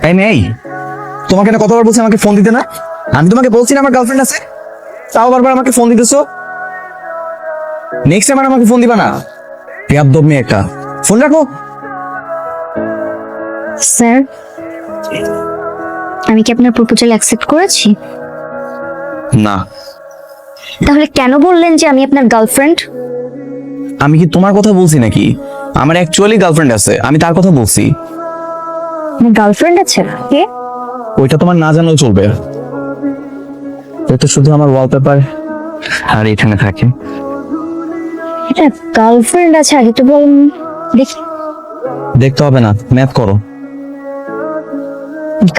এই মেয়ে, তোমাকে না কতবার বলছি আমাকে ফোন দিতে না? আমি তোমাকে বলছি না আমার গার্লফ্রেন্ড আছে, তাও বারবার আমাকে ফোন দিতেছো। নেক্সট টাইম আর আমাকে ফোন দিবা না। বেয়াদব মেয়ে একটা। ফোন রাখো। স্যার, আমি কি আপনার প্রপোজাল অ্যাকসেপ্ট করেছি? না। তাহলে কেন বললেন যে আমি আপনার গার্লফ্রেন্ড? আমি কি তোমার কথা বলছি নাকি? আমার অ্যাকচুয়ালি গার্লফ্রেন্ড আছে, আমি তার কথা বলছি। গার্লফ্রেন্ড আছে? কে? ওইটা তোমার না জানলেও চলবে। এটা শুধু আমার ওয়ালপেপার আর এখানে থাকে। এটা গার্লফ্রেন্ড আছে আগে তো বল। দেখি। দেখতে হবে না, ম্যাথ করো।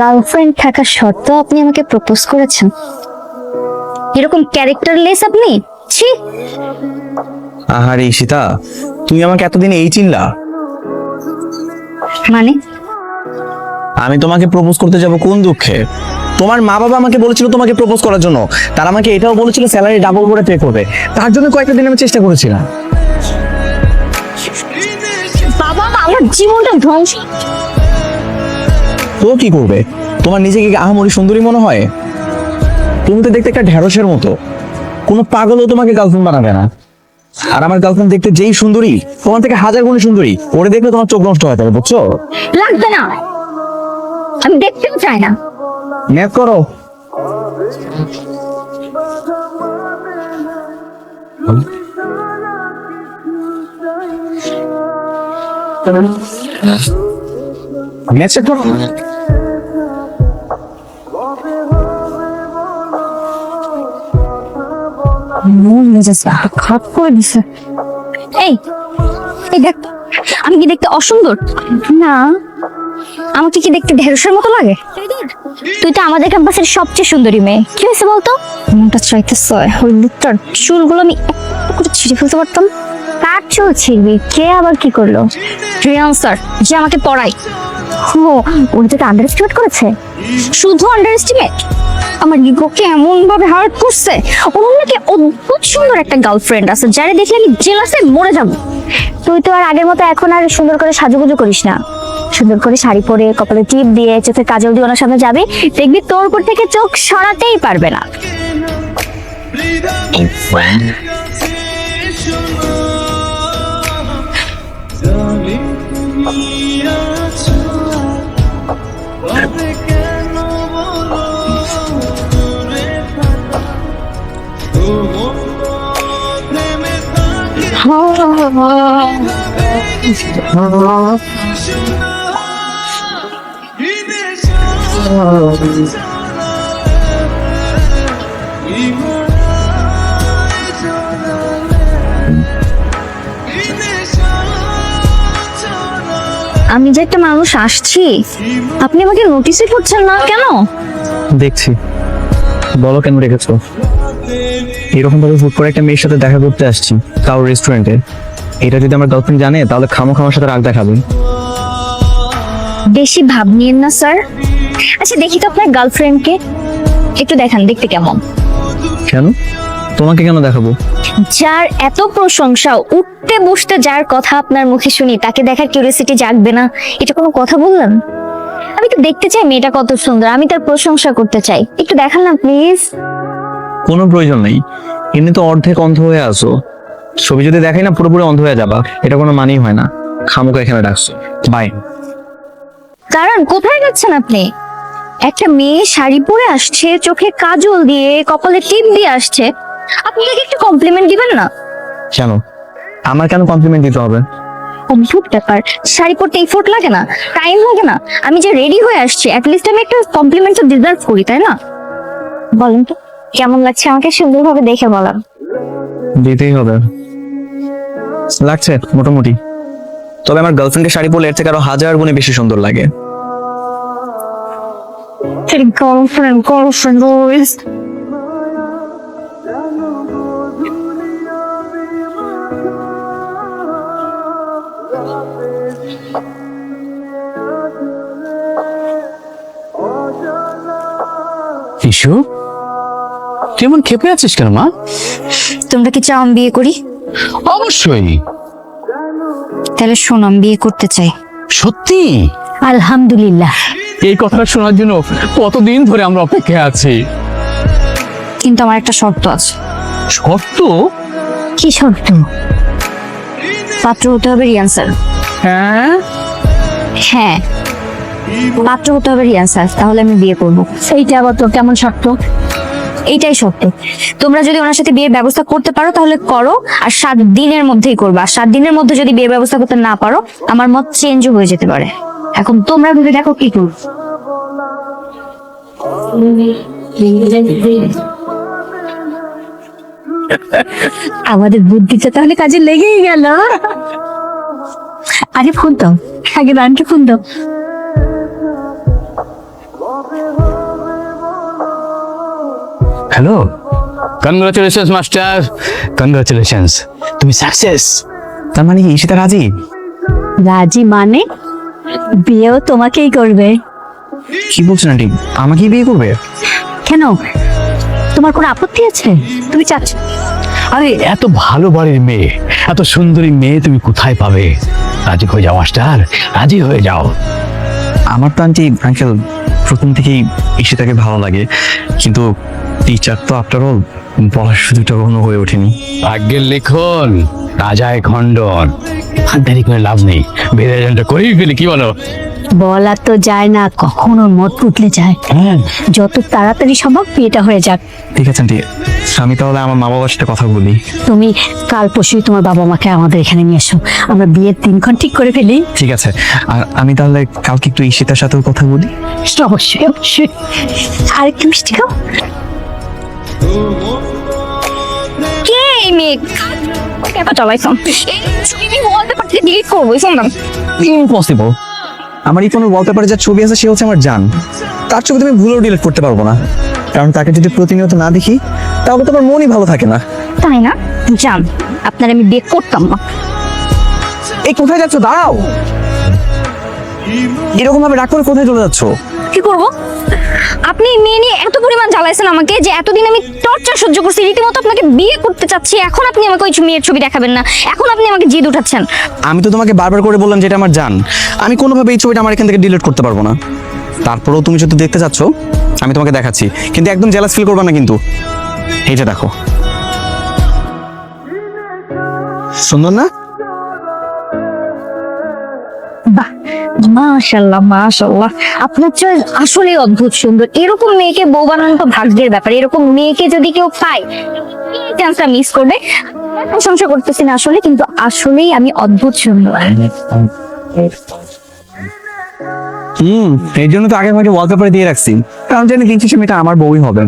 গার্লফ্রেন্ড থাকা সত্ত্বেও আপনি আমাকে প্রপোজ করেছেন? এরকম ক্যারেক্টারলেস আপনি। ছি। আহারে ঈশিতা, তুমি আমাকে এতদিন এই চিনলা? মানে? আমি তোমাকে প্রপোজ করতে যাব কোন দুঃখে? তোমার মা বাবা আমাকে বলেছিল তোমাকে প্রপোজ করার জন্য, তারা আমাকে এটাও বলেছিল স্যালারি ডাবল করে পে করবে। তার জন্য কয়েকটা দিন আমি চেষ্টা করেছিলাম। বাবা, আমার জীবনটা ধ্বংস। তো কি করবে? তোমার নিজেকে কি আহামরি সুন্দরী মনে হয়? তুমি তো দেখতে একটা ঢেঁড়সের মতো, কোনো পাগলও তোমাকে গার্লফ্রেন্ড বানাবে না। আর আমার গার্লফ্রেন্ড দেখতে যেই সুন্দরী, তোমার থেকে হাজার গুণে সুন্দরী, ওরে দেখলে তোমার চোখ নষ্ট হয়ে যাবে, বুঝছো? লাগবে না, আমি দেখতেও চাই না। ম্যাথ করো। ম্যাথ চেক করো। খারাপ করে দিছে। এই এই দেখ, আমি কি দেখতে অসুন্দর? না। আমাকে কি দেখতে ঢেঁড়সের মতো লাগে? তুই তো আমাদের ক্যাম্পাসের সবচেয়ে সুন্দরী মেয়ে। কি হয়েছে বলতো? মনটা চাইতেছে ওই লুকটার চুলগুলো আমি একটু করে ছিঁড়ে ফেলতে পারতাম। কার চুল ছিঁড়বি? কে আবার কি করলো? রিয়ান স্যার, যে আমাকে পড়ায়। ও, ওই তোকে আন্ডার এস্টিমেট করেছে? শুধু আন্ডার এস্টিমেট? আমার ইগোকে এমন ভাবে হার্ট করছে। ওর নাকি অদ্ভুত সুন্দর একটা গার্লফ্রেন্ড আছে, যারে দেখলে আমি জেলাসে মরে যাবো। তুই তো আর আগের মতো এখন আর সুন্দর করে সাজুগুজু করিস না। সুন্দর করে শাড়ি পরে, কপালে টিপ দিয়ে, চোখে কাজল দিয়ে ওনার সামনে যাবি, দেখবি তোর উপর থেকে চোখ সরাতেই পারবে না। আমি যে একটা মানুষ আসছি, আপনি আমাকে নোটিসই করছেন না কেন? দেখছি, বলো কেন রেখেছো? এরকম ভাবে হুট করে একটা মেয়ের সাথে দেখা করতে আসছি, তাও রেস্টুরেন্টে। এটা যদি আমার গার্লফ্রেন্ড জানে, তাহলে খামোখা আমার সাথে রাগ দেখাবে। বেশি ভাব নিয়েন না স্যার। আচ্ছা দেখি তো আপনার গার্লফ্রেন্ডকে, একটু দেখান দেখতে কেমন। কেন? তোমাকে কেন দেখাবো? যার এত প্রশংসা, উঠতে বসতে যার কথা আপনার মুখে শুনি, তাকে দেখার কিউরিওসিটি জাগবে না? এটা কোনো কথা বললেন? আমি তো দেখতে চাই মেয়েটা কত সুন্দর, আমি তার প্রশংসা করতে চাই। একটু দেখান না প্লিজ। কোনো প্রয়োজন নেই, এমনি তো অর্ধেক অন্ধ হয়ে আসো। ছবি যদি দেখাই না, পুরোপুরি অন্ধ হয়ে যাবা, এটা কোনো মানেই হয় না। খামোকা এখানে ডাকছো, বাই। কারণ কোথায় যাচ্ছেন আপনি? একটা মেয়ে শাড়ি পরে আসছে, চোখে কাজল দিয়ে, কপালে টিপ দিয়ে আসছে, আপনি তাকে একটু কমপ্লিমেন্ট দিবেন না? কেন? আমার কেন কমপ্লিমেন্ট দিতে হবে? অদ্ভুত ব্যাপার, শাড়ি পরতে এফোর্ট লাগে না, টাইম লাগে না? আমি যে রেডি হয়ে আসছি, অ্যাটলিস্ট আমি একটা কমপ্লিমেন্ট তো ডিজার্ভ করি, তাই না? বলেন তো কেমন লাগছে আমাকে সুন্দরভাবে দেখে বলেন। দিতেই হবে। লাগছে মোটামুটি, তবে আমার গার্লফ্রেন্ডের শাড়ি পরলে এর থেকে আরো হাজার গুণে বেশি সুন্দর লাগে। Girlfriend girlfriend always. ইস্যু, কেমন খেপে আছিস কেন মা? তোমরা কি চাও আমি বিয়ে করি? অবশ্যই। তাহলে শোনো, আমি বিয়ে করতে চাই। সত্যি? আলহামদুলিল্লাহ। এই কথাটা শোনার জন্য কতদিন ধরে আমরা অপেক্ষায় আছি। কিন্তু আমার একটা শর্ত আছে। শর্ত? কি শর্ত? পাত্র হতে হবে রিয়ান স্যার। হ্যাঁ, হ্যাঁ, পাত্র হতে হবে রিয়ান স্যার, তাহলে আমি বিয়ে করবো। এইটা আবার তো কেমন শর্ত? এইটাই শর্ত। তোমরা যদি ওনার সাথে বিয়ের ব্যবস্থা করতে পারো তাহলে করো, আর 7 দিনের মধ্যেই করবা। আর 7 দিনের মধ্যে যদি বিয়ের ব্যবস্থা করতে না পারো, আমার মত চেঞ্জও হয়ে যেতে পারে। এখন তোমরা ভেবে দেখো কি করবো। আমাদের বুদ্ধিটা তাহলে কাজে লেগেই গেল। আগে ফোন দাও, আগে রানকে ফোন দাও। হ্যালো, কনগ্রাচুলেশনস মাস্টার, কনগ্রাচুলেশনস, তুমি সাকসেস। তার মানে কি ঈশিতা রাজি? রাজি মানে বিয়েও তোমাকেই করবে। কি বলছেন আন্টি, আমাকেই বিয়ে করবে? কেন, তোমার কোনো আপত্তি আছে? তুমি চাচ্ছ? আরে এত ভালো বাড়ির মেয়ে, এত সুন্দরী মেয়ে তুমি কোথায় পাবে? রাজি হয়ে যাও মাস্টার, রাজি হয়ে যাও। আমার তো আন্টি আঙ্কেল প্রথম থেকেই ঈশিতাকে ভালো লাগে, কিন্তু টিচার তো আফটার অল বলার সুযোগটা কখনো হয়ে ওঠেনি। ভাগ্যের লিখন রাজায় খণ্ডন। আর দেরি করে লাভ নেই, বেদায়নটা করেই ফেলি, কি বলো? বলা তো যায় না, কখনো মত উঠলে যায়। হ্যাঁ, যত তাড়াতাড়ি সম্ভব বিয়েটা হয়ে যাক। ঠিক আছে আন্টি, আমি তাহলে আমার মা বাবার সাথে কথা বলি। তুমি কাল পরশুই তোমার বাবা মাকে আমাদের এখানে নিয়ে এসো, আমরা বিয়ের দিনক্ষণ ঠিক করে ফেলি। ঠিক আছে, আর আমি তাহলে কালকে একটু ঈশিতার সাথেও কথা বলি। অবশ্যই অবশ্যই। আর একটু মিষ্টি খাও। কে এই মেয়ে? কেন চালাইছো? এই ওয়ালপেপারটা ডিলিট করবো, এই ফোন দাও। ইম্পসিবল। আমার এই ফোনের ওয়ালপেপারে যা ছবি আছে সে হচ্ছে আমার জান। তার ছবি তুমি ভুলেও ডিলিট করতে পারবো না, কারণ তাকে যদি প্রতিনিয়ত না দেখি তাহলে তোমার মনই ভালো থাকে না। তাই না? জান, আপনার আমি বিয়ে করতাম না। এই কোথায় যাচ্ছ? দাঁড়াও, এরকম ভাবে রাগ করে কোথায় চলে যাচ্ছ? কি করব? আপনি এই মেয়ে নিয়ে এত পরিমাণ জ্বালাইছেন আমাকে যে এতদিন আমি টর্চার সহ্য করছি, রীতিমতো আপনাকে বিয়ে করতে চাচ্ছি। এখন আপনি আমাকে ওই মেয়ের ছবি দেখাবেন না, এখন আপনি আমাকে জিদ উঠাচ্ছেন। আমি তো তোমাকে বারবার করে বললাম যে এটা আমার জান, আমি কোনোভাবে এই ছবিটা আমার এখান থেকে ডিলিট করতে পারবো না। তারপরেও তুমি যদি দেখতে চাচ্ছ আমি তোমাকে দেখাচ্ছি, কিন্তু একদম জেলাস ফিল করবে না কিন্তু। এই যে দেখো, সুন্দর না? বাহ, মাশাআল্লাহ মাশাআল্লাহ, আপনার চয়েস আসলে অদ্ভুত সুন্দর। এরকম মেয়েকে বউ বানানো তো ভাগ্যের ব্যাপার। এরকম মেয়েকে যদি কেউ পায়, এই চান্সটা মিস করবে। প্রশংসা করতেছি না আসলে, কিন্তু আসলেই আমি অদ্ভুত সুন্দর। এই জন্য তো আগে আমাকে ওয়ালপেপারে দিয়ে রাখছি, কারণ জানি দিন শেষে মেয়েটা আমার বউই হবে।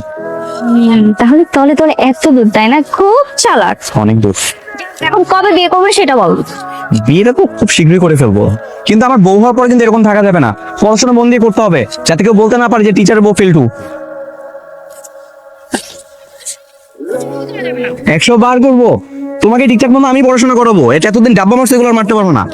তাহলে তলে তলে এত দূর, তাই না? খুব চালাক। অনেক দূর। এখন কবে বিয়ে করবে সেটা বল। বিয়েটা তো খুব শীঘ্রই করে ফেলবো, কিন্তু আমার বউ হওয়ার পর কিন্তু এরকম থাকা যাবে না। পড়াশোনা মন দিয়ে করতে হবে, যাতে কেউ বলতে না পারে যে টিচারের বউ ফেলটু। 100 বার করবো তোমাকে ঠিকঠাক মতো আমি পড়াশোনা করাবো। এটা এতদিন ডাব্বা মারছে, এগুলো আর মারতে পারবো না।